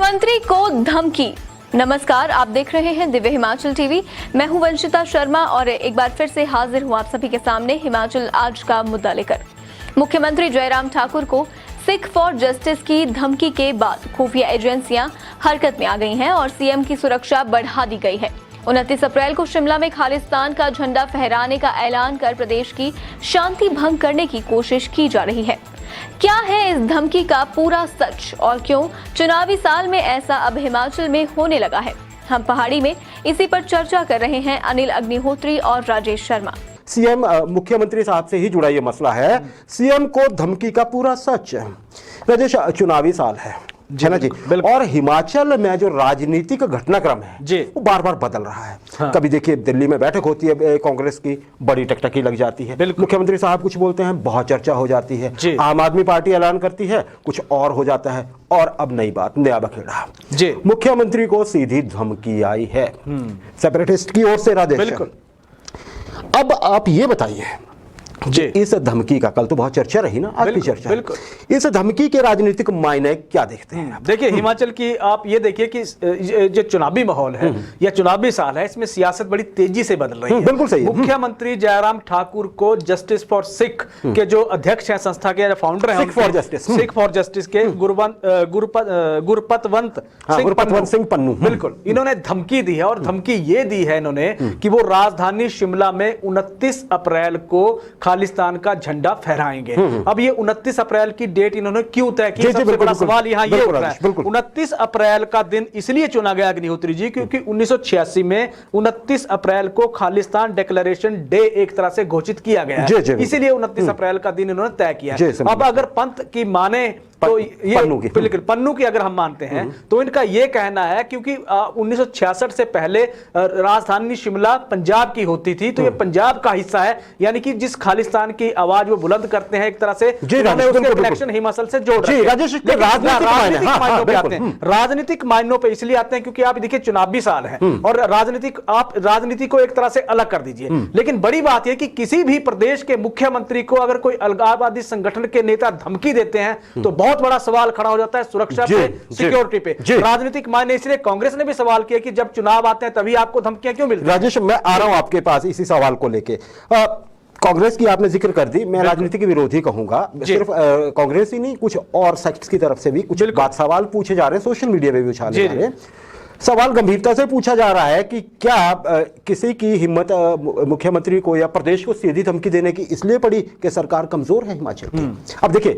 मुख्यमंत्री को धमकी। नमस्कार, आप देख रहे हैं दिव्य हिमाचल टीवी। मैं हूं वंशिता शर्मा और एक बार फिर से हाजिर हूं आप सभी के सामने हिमाचल आज का मुद्दा लेकर। मुख्यमंत्री जयराम ठाकुर को सिख फॉर जस्टिस की धमकी के बाद खुफिया एजेंसियां हरकत में आ गई हैं और सीएम की सुरक्षा बढ़ा दी गई है। 29 अप्रैल को शिमला में खालिस्तान का झंडा फहराने का ऐलान कर प्रदेश की शांति भंग करने की कोशिश की जा रही है। क्या है इस धमकी का पूरा सच और क्यों चुनावी साल में ऐसा अब हिमाचल में होने लगा है? हम पहाड़ी में इसी पर चर्चा कर रहे हैं अनिल अग्निहोत्री और राजेश शर्मा। सीएम मुख्यमंत्री साहब से ही जुड़ा ये मसला है। सीएम को धमकी का पूरा सच। राजेश, चुनावी साल है ना जी, और हिमाचल में जो राजनीतिक घटनाक्रम है जी, वो बार बार बदल रहा है। हाँ। कभी देखिए दिल्ली में बैठक होती है कांग्रेस की, बड़ी टकटकी लग जाती है, मुख्यमंत्री साहब कुछ बोलते हैं, बहुत चर्चा हो जाती है। आम आदमी पार्टी ऐलान करती है, कुछ और हो जाता है। और अब नई बात, नया बखेड़ा जी, मुख्यमंत्री को सीधी धमकी आई है सेपरेटिस्ट की ओर से। राजेश, बिल्कुल। अब आप ये बताइए जी, इस धमकी का कल तो बहुत चर्चा रही ना, आज भी चर्चा। बिल्कुल। इस धमकी के राजनीतिक मायने क्या देखते हैं? देखिए, हिमाचल की आप ये देखिए कि जो चुनावी माहौल है या चुनावी साल है, इसमें सियासत बड़ी तेजी से बदल रही है। बिल्कुल सही है। मुख्यमंत्री जयराम ठाकुर को जस्टिस फॉर सिख के जो अध्यक्ष हैं, संस्था के फाउंडर हैं, सिख फॉर जस्टिस के गुरपतवंत सिंह पन्नू, बिल्कुल, इन्होंने धमकी दी है। और धमकी ये दी है इन्होंने कि वो राजधानी शिमला में 29 अप्रैल को खालिस्तान का झंडा फहराएंगे। अब ये 29 अप्रैल की डेट इन्होंने क्यों तय की? सबसे बड़ा सवाल यहाँ ये उठ रहा है। 29 अप्रैल का दिन इसलिए चुना गया अग्निहोत्री जी, क्योंकि 1986 में 29 अप्रैल को खालिस्तान डिक्लेरेशन डे एक तरह से घोषित किया गया है, इसीलिए 29 अप्रैल का दिन इन्होंने तय किया। अब अगर पंथ की माने तो ये बिल्कुल पन्नू की अगर हम मानते हैं तो इनका यह कहना है, क्योंकि 1966 से पहले राजधानी शिमला पंजाब की होती थी, तो ये पंजाब का हिस्सा है, यानी कि जिस खालिस्तान की आवाज वो बुलंद करते हैं, एक तरह से उसके कनेक्शन हिमाचल से जोड़ रहे हैं। राजनीतिक मायनों पे इसलिए आते हैं क्योंकि आप देखिए चुनावी साल है और आप राजनीति को एक तरह से अलग कर दीजिए। लेकिन बड़ी बात यह कि किसी भी प्रदेश के मुख्यमंत्री को अगर कोई अलगाववादी संगठन के नेता धमकी देते हैं तो बहुत बड़ा सवाल खड़ा हो जाता है सुरक्षा पे, सिक्योरिटी पे। राजनीतिक मायने इसलिए कांग्रेस ने भी सवाल किया कि जब चुनाव आते हैं तभी आपको धमकियां क्यों मिलती हैं? राजेश, मैं आ रहा हूं आपके पास इसी सवाल को लेके। कांग्रेस की आपने जिक्र कर दी, मैं राजनीति के विरोधी कहूंगा। सिर्फ कांग्रेस ही नहीं, कुछ और सेक्ट्स की तरफ से भी कुछ बात सवाल पूछे जा रहे हैं, सोशल मीडिया पे भी उछाले जा रहे हैं। सवाल गंभीरता से पूछा जा रहा है कि क्या किसी की हिम्मत मुख्यमंत्री को या प्रदेश को सीधी धमकी देने की इसलिए पड़ी कि सरकार कमजोर है हिमाचल की? अब देखिए,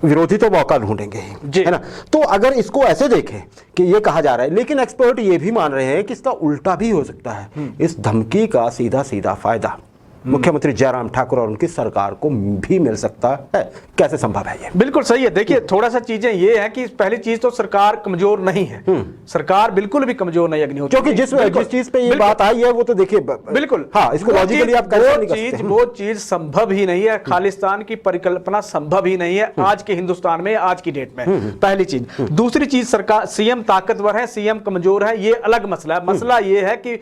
विरोधी तो मौका ढूंढेंगे ही, है ना। तो अगर इसको ऐसे देखें कि ये कहा जा रहा है, लेकिन एक्सपर्ट ये भी मान रहे हैं कि इसका उल्टा भी हो सकता है। इस धमकी का सीधा सीधा फायदा मुख्यमंत्री जयराम ठाकुर और उनकी सरकार को भी मिल सकता है। कैसे संभव है ये? बिल्कुल सही है। देखिए, थोड़ा सा चीजें ये है कि पहली चीज तो सरकार कमजोर नहीं है, सरकार बिल्कुल भी कमजोर नहीं है, क्योंकि जिस चीज पे ये बात आई है वो तो देखिए बिल्कुल, हाँ, इसको लॉजिकली आप कैसे नहीं कर सकते। वो चीज संभव ही नहीं है, खालिस्तान की परिकल्पना संभव ही नहीं है आज के हिंदुस्तान में, आज की डेट में। पहली चीज। दूसरी चीज, सरकार, सीएम ताकतवर है, सीएम कमजोर है, ये अलग मसला है। मसला ये है कि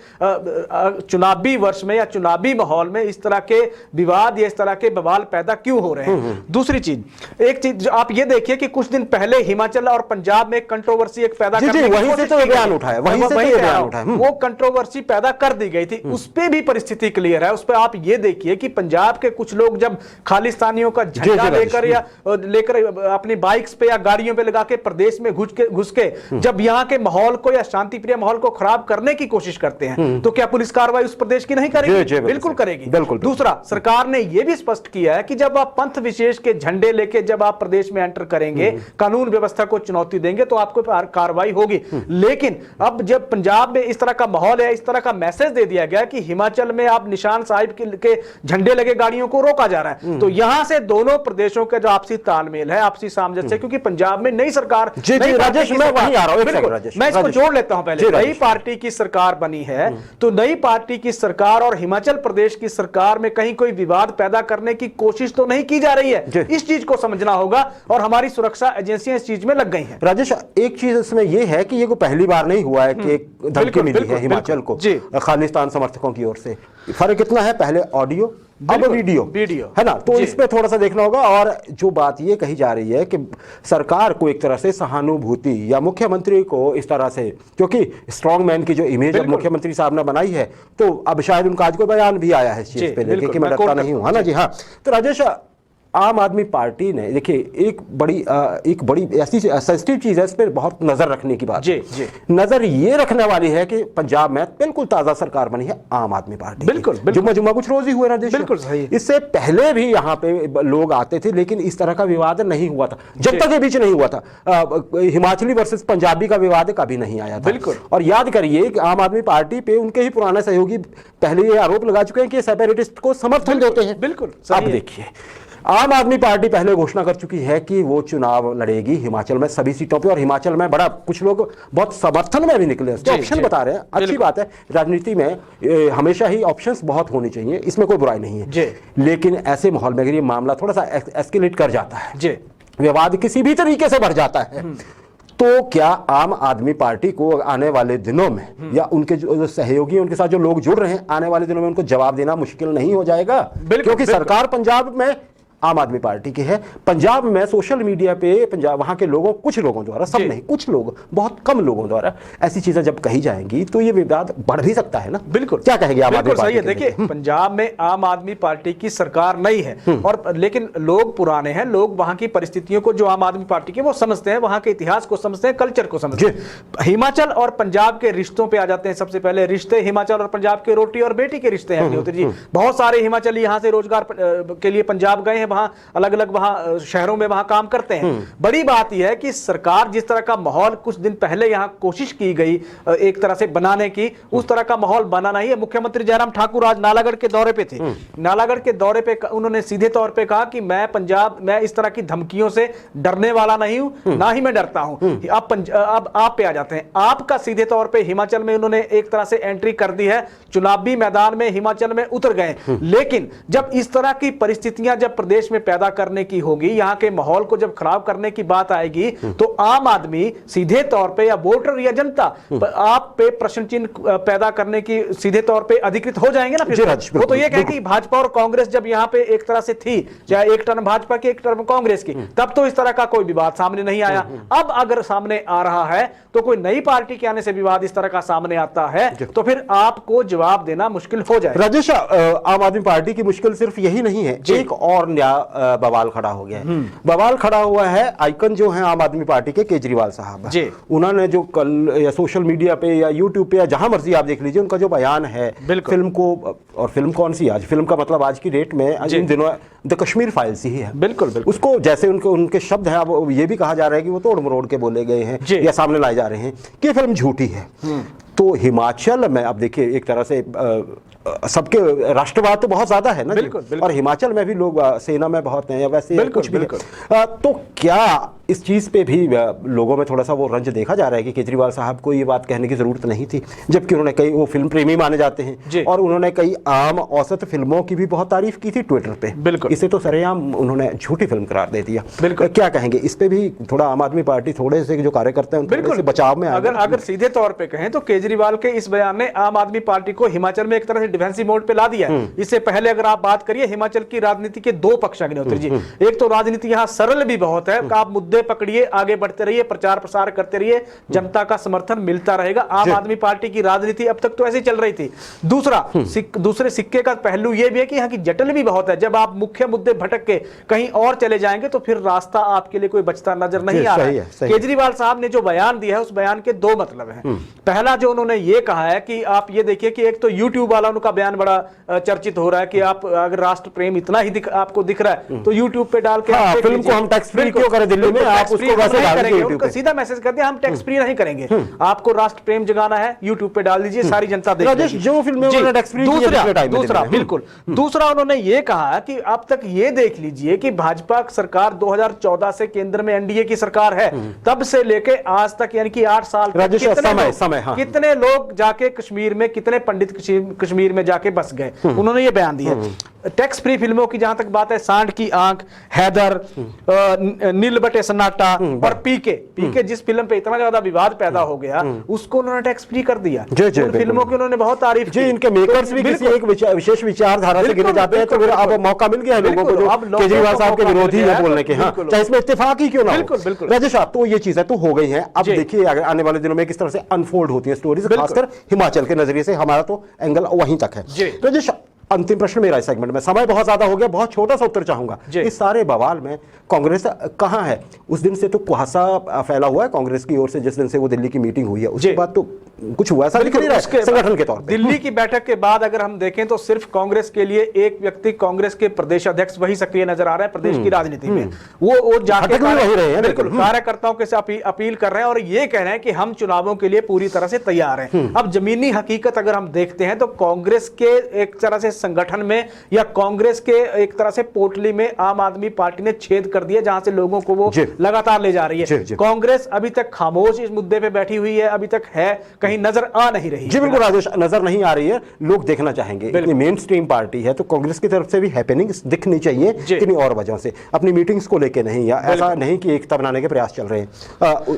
चुनावी वर्ष में या चुनावी माहौल में इस तरह के विवाद या इस तरह के बवाल पैदा क्यों हो रहे हैं। दूसरी चीज, एक चीज आप ये देखिए कि कुछ दिन पहले हिमाचल और पंजाब में कंट्रोवर्सी एक पैदा करने की कोशिश की गई, वो कंट्रोवर्सी पैदा कर दी गई थी, उस पे भी परिस्थिति क्लियर है। उस पे आप ये देखिए कि पंजाब के कुछ लोग जब खालिस्तानियों का झंडा लेकर अपनी बाइक्स पे या गाड़ियों पे लगा के प्रदेश में घुस के जब यहाँ के माहौल को या शांति प्रिय माहौल को खराब करने की कोशिश करते हैं, तो क्या पुलिस कार्रवाई उस प्रदेश की नहीं करेगी? बिल्कुल करेगी। दूसरा, सरकार ने यह भी स्पष्ट किया है कि जब आप पंथ विशेष के झंडे लेके जब आप प्रदेश में एंटर करेंगे, कानून व्यवस्था को चुनौती देंगे, तो आपको कार्रवाई होगी। लेकिन अब जब पंजाब में इस तरह का माहौल है, इस तरह का मैसेज दे दिया गया कि हिमाचल में आप निशान साहिब के झंडे लगे गाड़ियों को रोका जा रहा है, तो यहां से दोनों प्रदेशों का जो आपसी तालमेल है, आपसी सामंजस्य, क्योंकि पंजाब में नई सरकार, मैं इसको जोड़ लेता हूं पहले, नई पार्टी की सरकार बनी है, तो नई पार्टी की सरकार और हिमाचल प्रदेश की सरकार में कहीं कोई विवाद पैदा करने की कोशिश तो नहीं की जा रही है। इस चीज को समझना होगा और हमारी सुरक्षा एजेंसियां इस चीज में लग गई हैं। राजेश, एक चीज इसमें यह है कि ये को पहली बार नहीं हुआ है कि एक धमकी मिली है हिमाचल को खालिस्तान समर्थकों की ओर से। फर्क कितना है, पहले ऑडियो अब वीडियो है ना, तो इस पे थोड़ा सा देखना होगा। और जो बात ये कही जा रही है कि सरकार को एक तरह से सहानुभूति या मुख्यमंत्री को इस तरह से, क्योंकि स्ट्रॉन्ग मैन की जो इमेज अब मुख्यमंत्री साहब ने बनाई है, तो अब शायद उनका आज कोई बयान भी आया है इस चीज पे लेके कि मैं डरता नहीं हूं, है ना जी। हाँ, तो राजेश, आम आदमी पार्टी ने देखिए एक बड़ी ऐसी सेंसिटिव चीज है, इस पर बहुत नजर रखने की बात है। नजर ये रखने वाली है कि पंजाब में बिल्कुल ताजा सरकार बनी है आम आदमी पार्टी, बिल्कुल जुम्मा कुछ रोज ही हुए ना, बिल्कुल सही। इससे पहले भी यहाँ पे लोग आते थे, लेकिन इस तरह का विवाद नहीं हुआ था, जनता के बीच नहीं हुआ था। हिमाचली वर्सेस पंजाबी का विवाद कभी नहीं आया था, बिल्कुल। और याद करिए कि आम आदमी पार्टी पे उनके ही पुराने सहयोगी पहले ये आरोप लगा चुके हैं कि सेपरेटिस्ट को समर्थन देते हैं, बिल्कुल। अब देखिए, आम आदमी पार्टी पहले घोषणा कर चुकी है कि वो चुनाव लड़ेगी हिमाचल में सभी सीटों पे, और हिमाचल में बड़ा कुछ लोग बहुत समर्थन में भी निकले, ऑप्शन बता रहे हैं। अच्छी बात है, राजनीति में हमेशा ही ऑप्शंस बहुत होने चाहिए, इसमें कोई बुराई नहीं है। लेकिन ऐसे माहौल में अगर ये मामला थोड़ा सा एस्केलेट कर जाता है, विवाद किसी भी तरीके से बढ़ जाता है, तो क्या आम आदमी पार्टी को आने वाले दिनों में या उनके जो सहयोगी उनके साथ जो लोग जुड़ रहे हैं, आने वाले दिनों में उनको जवाब देना मुश्किल नहीं हो जाएगा? क्योंकि सरकार पंजाब में आम आदमी पार्टी की है। पंजाब में सोशल मीडिया पे पंजाब वहां के लोगों, कुछ लोगों द्वारा, सब नहीं, कुछ लोग, बहुत कम लोगों द्वारा ऐसी चीजें जब कही जाएंगी तो ये विवाद बढ़ भी सकता है ना, बिल्कुल। क्या कहेंगे आम आदमी पार्टी? देखिए, पंजाब में आम आदमी पार्टी की सरकार नहीं है, और लेकिन लोग पुराने हैं, लोग वहां की परिस्थितियों को, जो आम आदमी पार्टी के, वो समझते हैं, वहां के इतिहास को समझते हैं, कल्चर को समझते हैं। हिमाचल और पंजाब के रिश्तों पे आ जाते हैं। सबसे पहले रिश्ते हिमाचल और पंजाब के रोटी और बेटी के रिश्ते हैं अग्निहोत्री जी। बहुत सारे हिमाचली यहाँ से रोजगार के लिए पंजाब गए हैं, वहां अलग अलग वहां शहरों में वहां काम करते हैं। बड़ी बात यह है कि सरकार जिस तरह का माहौल कुछ दिन पहले यहां कोशिश की गई एक तरह से बनाने की, उस तरह का माहौल बना नहीं है। मुख्यमंत्री जयराम ठाकुर आज नालागढ़ के दौरे पे थे। नालागढ़ के दौरे पे उन्होंने सीधे तौर पे कहा कि मैं इस तरह की धमकियों से डरने वाला नहीं हूं, ना ही मैं डरता हूं। अब आप पे आ जाते हैं। आपका सीधे तौर पे हिमाचल में उन्होंने एक तरह से एंट्री कर दी है, चुनावी मैदान में हिमाचल में उतर गए। लेकिन जब इस तरह की परिस्थितियां जब प्रदेश में पैदा करने की होगी, यहां के माहौल को जब खराब करने की बात आएगी, तो आम आदमी सीधे तौर पे या वोटर या जनता आप पे प्रश्न चिन्ह पैदा करने की सीधे तौर पे अधिकृत हो जाएंगे ना। फिर वो तो ये कहेगी भाजपा और कांग्रेस जब यहां पे एक तरह से थी, चाहे एक टर्म भाजपा की एक टर्म कांग्रेस की, तब तो इस तरह का कोई विवाद सामने नहीं आया। अब अगर सामने आ रहा है तो कोई नई पार्टी के आने से विवाद इस तरह का सामने आता है, तो फिर आपको जवाब देना मुश्किल हो जाए। राजेश, आम आदमी पार्टी की मुश्किल सिर्फ यही नहीं है, एक और नया बवाल खड़ा हो गया है। बवाल खड़ा हुआ है, आइकन जो है आम आदमी पार्टी के केजरीवाल साहब, उन्होंने जो कल या सोशल मीडिया पे या यूट्यूब पे या जहां मर्जी आप देख लीजिए, उनका जो बयान है फिल्म को, और फिल्म कौन सी, आज फिल्म का मतलब आज की डेट में इन दिनों द कश्मीर फाइल्स ही है, बिल्कुल। उसको जैसे उनके शब्द हैं, अब ये भी कहा जा रहा है कि वो तोड़ मरोड़ के बोले गए हैं या सामने लाए जा रहे हैं कि फिल्म झूठी है। तो हिमाचल में अब देखिए एक तरह से सबके राष्ट्रवाद तो बहुत ज्यादा है ना, बिल्कुल। और हिमाचल में भी लोग सेना में बहुत हैं या वैसे कुछ भी है। तो क्या इस चीज पे भी लोगों में थोड़ा सा वो रंज देखा जा रहा है कि केजरीवाल साहब को ये बात कहने की जरूरत नहीं थी, जबकि उन्होंने कई, वो फिल्म प्रेमी माने जाते हैं और उन्होंने कई आम औसत फिल्मों की भी बहुत तारीफ की थी ट्विटर पे, बिल्कुल। इसे तो सरेआम उन्होंने झूठी फिल्म करार दे दिया, बिल्कुल। क्या कहेंगे इस पे भी? थोड़ा आम आदमी पार्टी थोड़े से जो कार्यकर्ता हैं उनके बचाव में, अगर सीधे तौर पे कहें तो केजरीवाल के इस बयान ने आम आदमी पार्टी को हिमाचल में एक तरह से डिफेंसिव मोड पे ला दिया है। इससे पहले अगर आप बात करिए हिमाचल की राजनीति के दो पक्ष अग्निहोत्री जी। एक तो राजनीति यहाँ सरल भी बहुत है, आप मुद्दे पकड़िए, आगे बढ़ते रहिए, प्रचार प्रसार करते रहिए, जनता का समर्थन मिलता रहेगा। आम आदमी पार्टी की राजनीति अब तक तो ऐसी चल रही थी। दूसरे सिक्के का पहलू यह भी है कि यहाँ की जटिल भी बहुत है। जब आप मुख्य मुद्दे भटक के कहीं और चले जाएंगे तो फिर रास्ता आपके लिए कोई बचता नजर नहीं आ रहा है। केजरीवाल साहब ने जो बयान दिया है उस बयान के दो मतलब हैं। पहला जो उन्होंने ये कहा है कि आप ये देखिए कि एक तो यूट्यूब वाला उनका बयान बड़ा चर्चित हो रहा है कि आप अगर राष्ट्र प्रेम इतना ही आपको दिख रहा है तो यूट्यूब पे डाल के फिल्म को हम टैक्स फ्री क्यों करें दिल्ली में, आप उसको वैसे करेंगे, उनको सीधा मैसेज कर दिया हम टैक्स फ्री नहीं करेंगे, आपको राष्ट्र प्रेम जगाना है यूट्यूब पे डाल दीजिए, सारी जनता देखेगी। जो फिल्म दूसरा बिल्कुल, दूसरा उन्होंने ये कहा कि अब तक ये देख लीजिए कि भाजपा सरकार 2014 से केंद्र में एनडीए की सरकार है, तब से लेके आज तक यानी कि 8 साल कितने लोग जाके कश्मीर में, कितने पंडित कश्मीर में जाके बस गए, उन्होंने ये बयान दिया। टैक्स फ्री फिल्मों की जहां तक बात है, सांड की आंख, हैदर, नील बटे सन्नाटा और पीके जिस फिल्म पे इतना ज्यादा विवाद पैदा हो गया उसको उन्होंने टैक्स फ्री कर दिया। उन फिल्मों की उन्होंने बहुत तारीफ जी। इनके मेकर्स भी किसी एक विशेष विचारधारा से गिने जाते हैं, तो मेरा अब मौका मिल गया है लोगों को जो केजरीवाल साहब के विरोधी है बोलने के, हाँ, चाहे इसमें इत्तेफाक ही क्यों ना हो। राजेश साहब, तो ये चीजें तो हो गई हैं, अब देखिए आने वाले दिनों में किस तरह से अनफोल्ड होती है स्टोरीज, खासकर हिमाचल के नजरिए से। हमारा तो एंगल वहीं तक है। राजेश, अंतिम प्रश्न मेरा इस सेगमेंट में, समय बहुत ज्यादा हो गया, बहुत छोटा सा उत्तर चाहूंगा। इस सारे बवाल में कांग्रेस कहां है? उस दिन से तो कुहासा फैला हुआ है कांग्रेस की ओर से, जिस दिन से वो दिल्ली की मीटिंग हुई है उसके बाद तो कुछ हुआ ऐसा दिख नहीं रहा है संगठन के तौर पे। दिल्ली की बैठक के बाद अगर हम देखें तो सिर्फ कांग्रेस के लिए एक व्यक्ति, कांग्रेस के प्रदेश अध्यक्ष वही सक्रिय नजर आ रहे हैं प्रदेश की राजनीति में। वो जाके बिल्कुल कार्यकर्ताओं के साथ अपील कर रहे हैं और ये कह रहे हैं कि हम चुनावों के लिए पूरी तरह से तैयार हैं। अब जमीनी हकीकत अगर हम देखते हैं तो कांग्रेस के एक तरह से संगठन में या कांग्रेस के एक तरह से पोटली में आम आदमी पार्टी ने छेद कर दिया, जहां से लोगों को वो लगातार ले जा रही है। कांग्रेस अभी तक खामोश इस मुद्दे पे बैठी हुई है, अभी तक है कहीं नजर आ नहीं रही। जी बिल्कुल राजेश, नजर नहीं आ रही है, लोग देखना चाहेंगे। इतनी मेन स्ट्रीम पार्टी है तो कांग्रेस की तरफ से भी हैपनिंग दिखनी चाहिए किन्हीं और वजहों से, अपनी मीटिंग्स को लेके नहीं, या ऐसा नहीं कि एकता बनाने के प्रयास चल रहे हैं।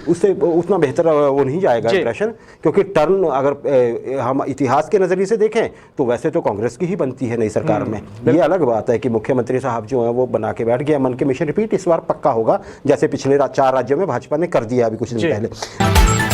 उससे उतना बेहतर वो नहीं जाएगा इंप्रेशन, क्योंकि टर्न अगर हम इतिहास के नजरिए से देखें तो वैसे तो कांग्रेस की ही बनती है नई सरकार में। ये अलग बात है कि मुख्यमंत्री साहब जो है वो बना के बैठ गया, मन के मिशन रिपीट इस बार पक्का होगा, जैसे पिछले 4 राज्यों में भाजपा ने कर दिया अभी कुछ दिन पहले।